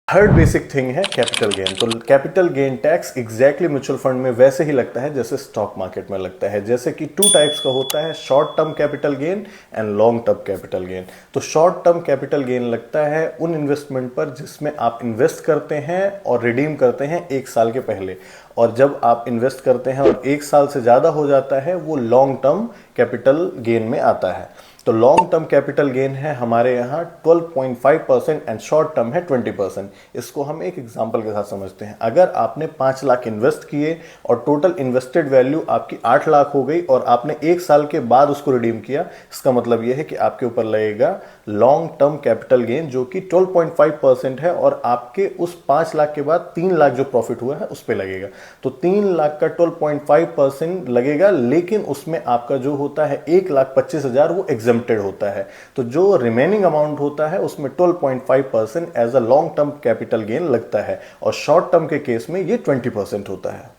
Third basic thing है capital gain. तो capital gain tax exactly mutual fund में वैसे ही लगता है जैसे स्टॉक मार्केट में लगता है। जैसे कि टू टाइप्स का होता है, short term capital gain and long term capital gain. तो शॉर्ट टर्म कैपिटल गेन लगता है उन इन्वेस्टमेंट पर जिसमें आप इन्वेस्ट करते हैं और रिडीम करते हैं 1 साल के पहले, और जब आप इन्वेस्ट करते हैं और 1 साल से ज्यादा हो जाता है वो लॉन्ग टर्म कैपिटल गेन में आता है। तो लॉन्ग टर्म कैपिटल गेन है हमारे यहाँ 12.5% एंड शॉर्ट टर्म है 20%। इसको हम एक एग्जांपल के साथ समझते हैं। अगर आपने 5 लाख इन्वेस्ट किए और टोटल इन्वेस्टेड वैल्यू आपकी 8 लाख हो गई और आपने 1 साल के बाद उसको रिडीम किया, इसका मतलब यह है कि आपके ऊपर लगेगा लॉन्ग टर्म कैपिटल गेन जो कि 12.5% है, और आपके उस 5 लाख के बाद 3 लाख जो प्रॉफिट हुआ है उस पर लगेगा। तो 3 लाख का 12.5% लगेगा, लेकिन उसमें आपका जो होता है 1,25,000 वो एग्जेम्प्टेड होता है। तो जो रिमेनिंग अमाउंट होता है उसमें 12.5% as a long term capital gain लगता है, और शॉर्ट टर्म के केस में ये 20% होता है।